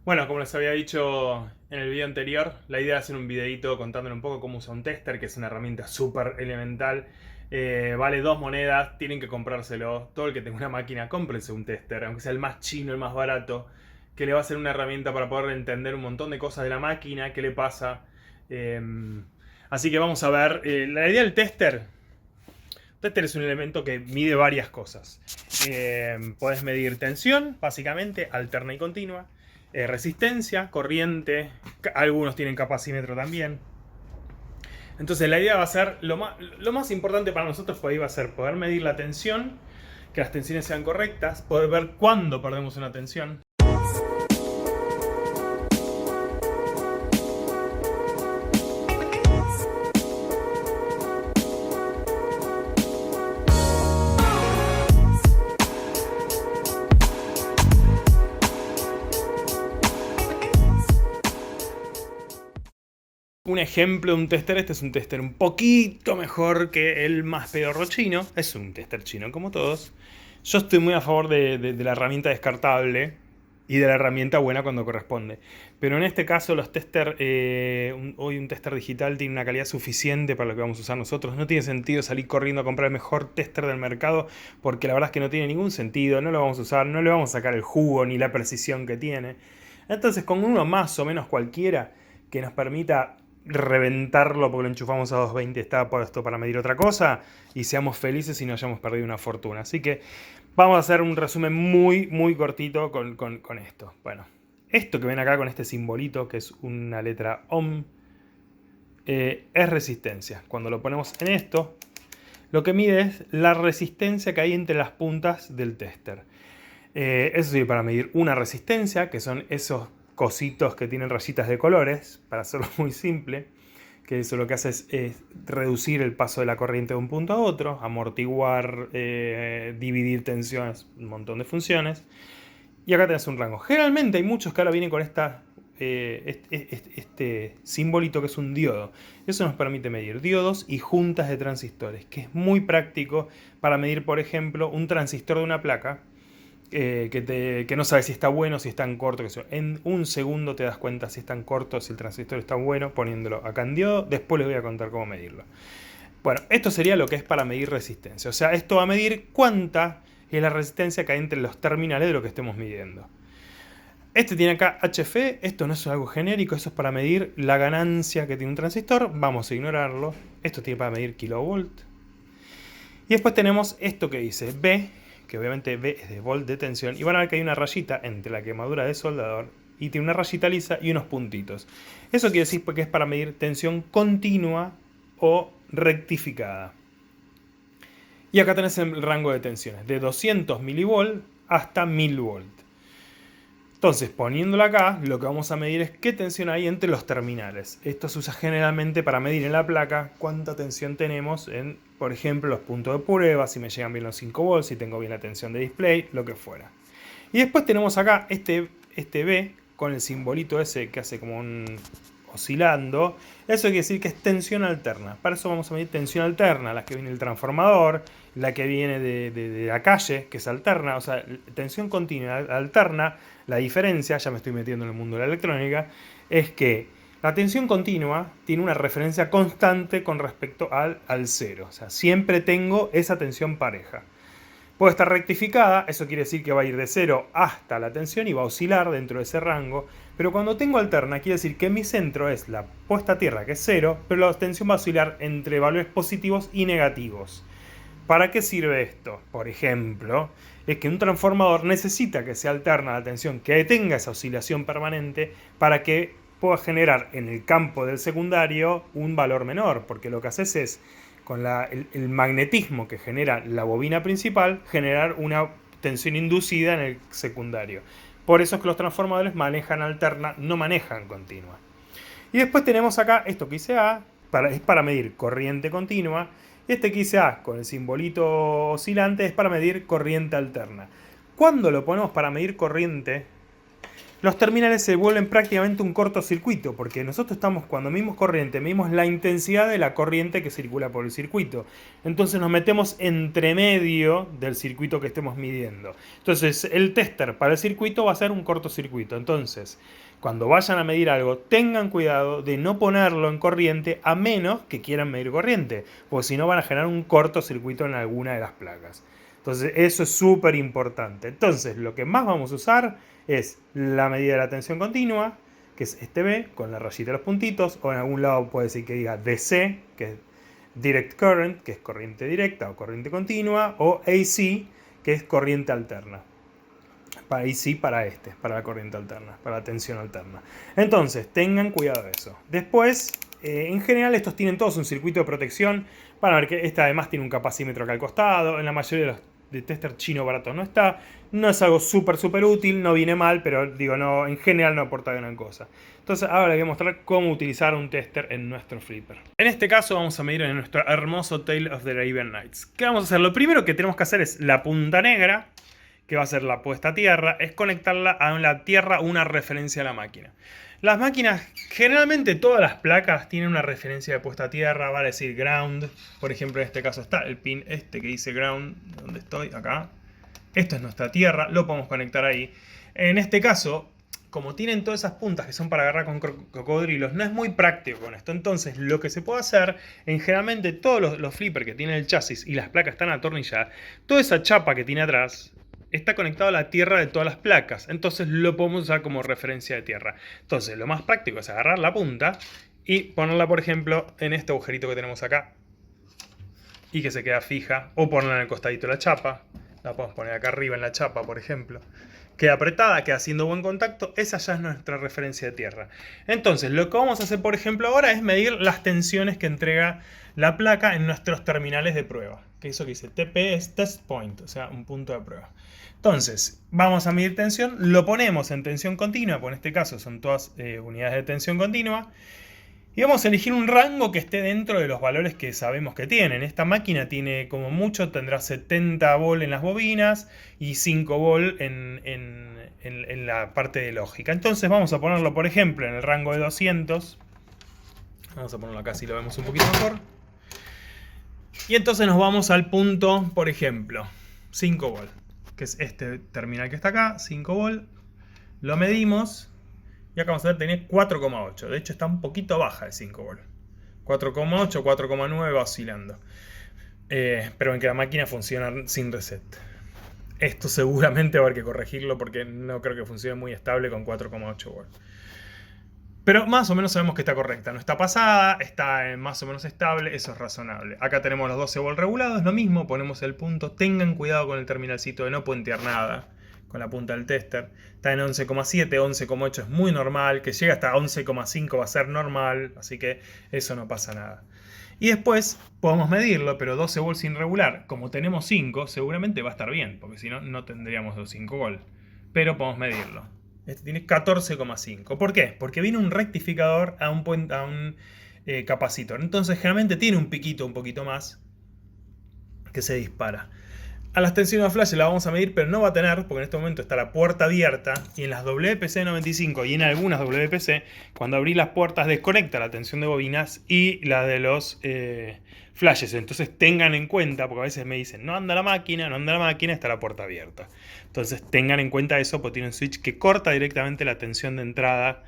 Bueno, como les había dicho en el video anterior, la idea es hacer un videito contándole un poco cómo usa un tester, que es una herramienta súper elemental. Vale 2 monedas, tienen que comprárselo. Todo el que tenga una máquina, cómprense un tester, aunque sea el más chino, el más barato, que le va a ser una herramienta para poder entender un montón de cosas de la máquina, qué le pasa. Eh, Así que vamos a ver. La idea del tester. Tester es un elemento que mide varias cosas. Podés medir tensión, básicamente, alterna y continua. Resistencia, corriente. Algunos tienen capacímetro también. Entonces la idea va a ser, lo más importante para nosotros por ahí va a ser poder medir la tensión, que las tensiones sean correctas, poder ver cuándo perdemos una tensión. Un ejemplo de un tester, este es un tester un poquito mejor que el más pedorro chino. Es un tester chino como todos. Yo estoy muy a favor de la herramienta descartable y de la herramienta buena cuando corresponde. Pero en este caso los tester, hoy un tester digital tiene una calidad suficiente para lo que vamos a usar nosotros. No tiene sentido salir corriendo a comprar el mejor tester del mercado porque la verdad es que no tiene ningún sentido. No lo vamos a usar, no le vamos a sacar el jugo ni la precisión que tiene. Entonces con uno más o menos cualquiera que nos permita reventarlo porque lo enchufamos a 220 está puesto para medir otra cosa y seamos felices y no hayamos perdido una fortuna. Así que vamos a hacer un resumen muy cortito con esto. Bueno, esto que ven acá con este simbolito que es una letra ohm es resistencia. Cuando lo ponemos en esto, lo que mide es la resistencia que hay entre las puntas del tester. Eso sirve para medir una resistencia, que son esos cositos que tienen rayitas de colores, para hacerlo muy simple, que eso lo que hace es reducir el paso de la corriente de un punto a otro, amortiguar, dividir tensiones, un montón de funciones. Y acá tenés un rango. Generalmente hay muchos que ahora vienen con este simbolito que es un diodo. Eso nos permite medir diodos y juntas de transistores, que es muy práctico para medir, por ejemplo, un transistor de una placa que no sabes si está bueno, si está en corto. En un segundo te das cuenta si está en corto, si el transistor está bueno, poniéndolo acá en diodo. Después les voy a contar cómo medirlo. Bueno, esto sería lo que es para medir resistencia. O sea, esto va a medir cuánta es la resistencia que hay entre los terminales de lo que estemos midiendo. Este tiene acá HF, esto no es algo genérico, eso es para medir la ganancia que tiene un transistor. Vamos a ignorarlo. Esto tiene para medir kilovolt. Y después tenemos esto que dice B, que obviamente V es de volt de tensión, y van a ver que hay una rayita entre la quemadura de soldador y tiene una rayita lisa y unos puntitos. Eso quiere decir que es para medir tensión continua o rectificada. Y acá tenés el rango de tensiones, de 200 milivolt hasta 1000 volt. Entonces, poniéndolo acá, lo que vamos a medir es qué tensión hay entre los terminales. Esto se usa generalmente para medir en la placa cuánta tensión tenemos en, por ejemplo, los puntos de prueba, si me llegan bien los 5 volts, si tengo bien la tensión de display, lo que fuera. Y después tenemos acá este B con el simbolito ese que hace como un oscilando. Eso quiere decir que es tensión alterna. Para eso vamos a medir tensión alterna, la que viene del transformador, la que viene de la calle, que es alterna. O sea, tensión continua alterna. La diferencia, ya me estoy metiendo en el mundo de la electrónica, es que la tensión continua tiene una referencia constante con respecto al cero. O sea, siempre tengo esa tensión pareja. Puede estar rectificada, eso quiere decir que va a ir de 0 hasta la tensión y va a oscilar dentro de ese rango. Pero cuando tengo alterna, quiere decir que mi centro es la puesta a tierra, que es 0, pero la tensión va a oscilar entre valores positivos y negativos. ¿Para qué sirve esto? Por ejemplo, es que un transformador necesita que sea alterna la tensión, que tenga esa oscilación permanente para que pueda generar en el campo del secundario un valor menor, porque lo que haces es, con el magnetismo que genera la bobina principal, generar una tensión inducida en el secundario. Por eso es que los transformadores manejan alterna, no manejan continua. Y después tenemos acá esto que dice A, es para medir corriente continua. Y este que dice A, con el simbolito oscilante, es para medir corriente alterna. Cuando lo ponemos para medir corriente, los terminales se vuelven prácticamente un cortocircuito, porque nosotros estamos, cuando medimos corriente, medimos la intensidad de la corriente que circula por el circuito. Entonces nos metemos entre medio del circuito que estemos midiendo. Entonces el tester para el circuito va a ser un cortocircuito. Entonces, cuando vayan a medir algo, tengan cuidado de no ponerlo en corriente a menos que quieran medir corriente, porque si no van a generar un cortocircuito en alguna de las placas. Entonces eso es súper importante. Entonces lo que más vamos a usar es la medida de la tensión continua, que es este B, con la rayita de los puntitos, o en algún lado puede decir que diga DC, que es Direct Current, que es corriente directa o corriente continua, o AC, que es corriente alterna. Para AC, para la corriente alterna, para la tensión alterna. Entonces, tengan cuidado de eso. Después, en general, estos tienen todos un circuito de protección. Van a ver que esta además tiene un capacímetro acá al costado. En la mayoría de los de tester chino barato no está. No es algo súper útil, no viene mal, pero digo, no, en general no aporta gran cosa. Entonces ahora les voy a mostrar cómo utilizar un tester en nuestro flipper. En este caso vamos a medir en nuestro hermoso Tale of the Arabian Nights. ¿Qué vamos a hacer? Lo primero que tenemos que hacer es la punta negra, que va a ser la puesta a tierra, es conectarla a la tierra una referencia a la máquina. Las máquinas, generalmente todas las placas tienen una referencia de puesta a tierra, va a decir ground. Por ejemplo, en este caso está el pin este que dice ground, donde estoy, acá. Esto es nuestra tierra, lo podemos conectar ahí. En este caso, como tienen todas esas puntas que son para agarrar con cocodrilos, no es muy práctico con esto. Entonces, lo que se puede hacer, generalmente todos los flippers que tienen el chasis y las placas están atornilladas, toda esa chapa que tiene atrás está conectado a la tierra de todas las placas. Entonces lo podemos usar como referencia de tierra. Entonces lo más práctico es agarrar la punta y ponerla, por ejemplo, en este agujerito que tenemos acá. Y que se queda fija. O ponerla en el costadito de la chapa. La podemos poner acá arriba en la chapa, por ejemplo. Queda apretada, queda haciendo buen contacto. Esa ya es nuestra referencia de tierra. Entonces lo que vamos a hacer, por ejemplo, ahora es medir las tensiones que entrega la placa en nuestros terminales de prueba. Que eso que dice TP es Test Point, o sea, un punto de prueba. Entonces, vamos a medir tensión, lo ponemos en tensión continua, pues en este caso son todas unidades de tensión continua, y vamos a elegir un rango que esté dentro de los valores que sabemos que tienen. Esta máquina tiene, como mucho, tendrá 70 volt en las bobinas y 5 volt en la parte de lógica. Entonces vamos a ponerlo, por ejemplo, en el rango de 200. Vamos a ponerlo acá si lo vemos un poquito mejor. Y entonces nos vamos al punto, por ejemplo, 5 volt. Que es este terminal que está acá, 5 volt. Lo medimos y acá vamos a ver, tiene 4,8. De hecho está un poquito baja de 5 volt. 4,8, 4,9 va oscilando. Pero en que la máquina funciona sin reset. Esto seguramente va a haber que corregirlo porque no creo que funcione muy estable con 4,8 volt. Pero más o menos sabemos que está correcta. No está pasada, está más o menos estable, eso es razonable. Acá tenemos los 12 volt regulados, lo mismo, ponemos el punto. Tengan cuidado con el terminalcito de no puentear nada con la punta del tester. Está en 11,7, 11,8 es muy normal. Que llegue hasta 11,5 va a ser normal, así que eso no pasa nada. Y después podemos medirlo, pero 12 volt sin regular. Como tenemos 5, seguramente va a estar bien, porque si no, no tendríamos los 5 volt. Pero podemos medirlo. Este tiene 14,5. ¿Por qué? Porque viene un rectificador a un capacitor. Entonces generalmente tiene un piquito un poquito más que se dispara. A las tensiones de flash la vamos a medir, pero no va a tener, porque en este momento está la puerta abierta. Y en las WPC95 y en algunas WPC, cuando abrí las puertas desconecta la tensión de bobinas y la de los flashes. Entonces tengan en cuenta, porque a veces me dicen, no anda la máquina, está la puerta abierta. Entonces tengan en cuenta eso, porque tiene un switch que corta directamente la tensión de entrada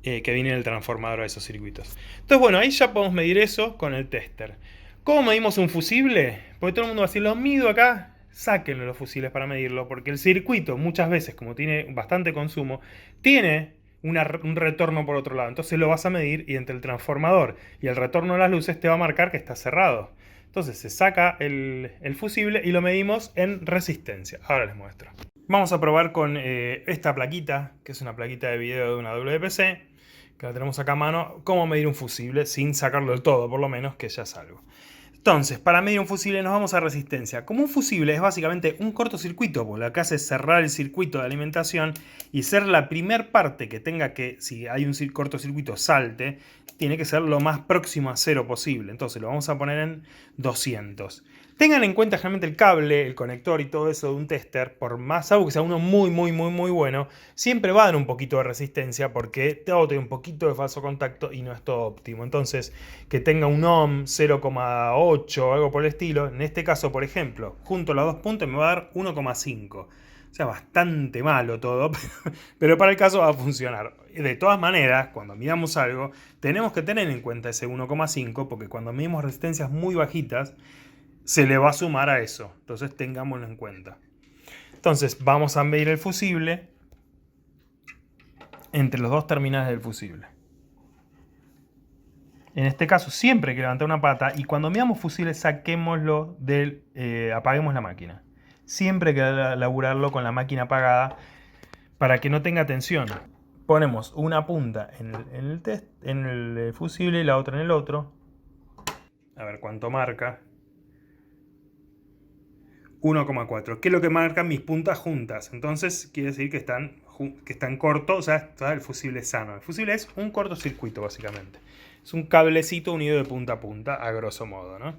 que viene en el transformador a esos circuitos. Entonces bueno, ahí ya podemos medir eso con el tester. ¿Cómo medimos un fusible? Porque todo el mundo va a decir, lo mido acá. Sáquenlo los fusibles para medirlo, porque el circuito muchas veces, como tiene bastante consumo, tiene un retorno por otro lado. Entonces lo vas a medir y entre el transformador y el retorno de las luces te va a marcar que está cerrado. Entonces se saca el fusible y lo medimos en resistencia. Ahora les muestro. Vamos a probar con esta plaquita, que es una plaquita de video de una WPC, que la tenemos acá a mano, cómo medir un fusible sin sacarlo del todo, por lo menos, que ya es algo. Entonces, para medir un fusible nos vamos a resistencia. Como un fusible es básicamente un cortocircuito, porque lo que hace es cerrar el circuito de alimentación y ser la primer parte que tenga que, si hay un cortocircuito, salte, tiene que ser lo más próximo a cero posible. Entonces lo vamos a poner en 200. Tengan en cuenta realmente el cable, el conector y todo eso de un tester, por más algo que sea uno muy bueno, siempre va a dar un poquito de resistencia porque todo tiene un poquito de falso contacto y no es todo óptimo. Entonces, que tenga un ohm 0,8 o algo por el estilo, en este caso, por ejemplo, junto a los dos puntos me va a dar 1,5. O sea, bastante malo todo, pero para el caso va a funcionar. De todas maneras, cuando midamos algo, tenemos que tener en cuenta ese 1,5 porque cuando medimos resistencias muy bajitas, se le va a sumar a eso. Entonces tengámoslo en cuenta. Entonces vamos a medir el fusible entre los dos terminales del fusible. En este caso siempre hay que levantar una pata y cuando midamos fusible saquémoslo del... apaguemos la máquina. Siempre hay que laburarlo con la máquina apagada para que no tenga tensión. Ponemos una punta en el fusible y la otra en el otro. A ver cuánto marca. 1,4, que es lo que marcan mis puntas juntas. Entonces quiere decir que están cortos, o sea, está el fusible sano. El fusible es un cortocircuito, básicamente. Es un cablecito unido de punta a punta, a grosso modo, ¿no?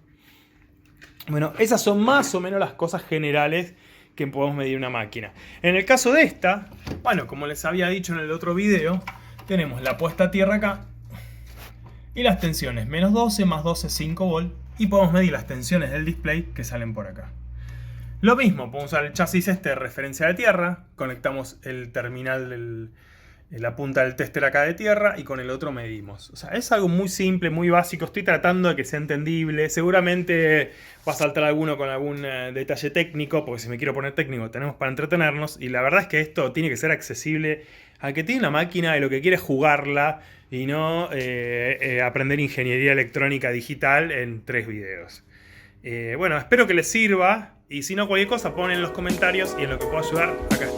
Bueno, esas son más o menos las cosas generales que podemos medir una máquina. En el caso de esta, bueno, como les había dicho en el otro video, tenemos la puesta a tierra acá y las tensiones menos 12 más 12, 5 volt, y podemos medir las tensiones del display que salen por acá. Lo mismo, podemos usar el chasis de referencia de tierra, conectamos el terminal la punta del tester acá de tierra y con el otro medimos. O sea, es algo muy simple, muy básico, estoy tratando de que sea entendible. Seguramente va a saltar alguno con algún detalle técnico, porque si me quiero poner técnico tenemos para entretenernos. Y la verdad es que esto tiene que ser accesible al que tiene una máquina y lo que quiere es jugarla y no aprender ingeniería electrónica digital en 3 videos. Bueno, espero que les sirva. Y si no, cualquier cosa, ponen en los comentarios y en lo que puedo ayudar, acá estoy.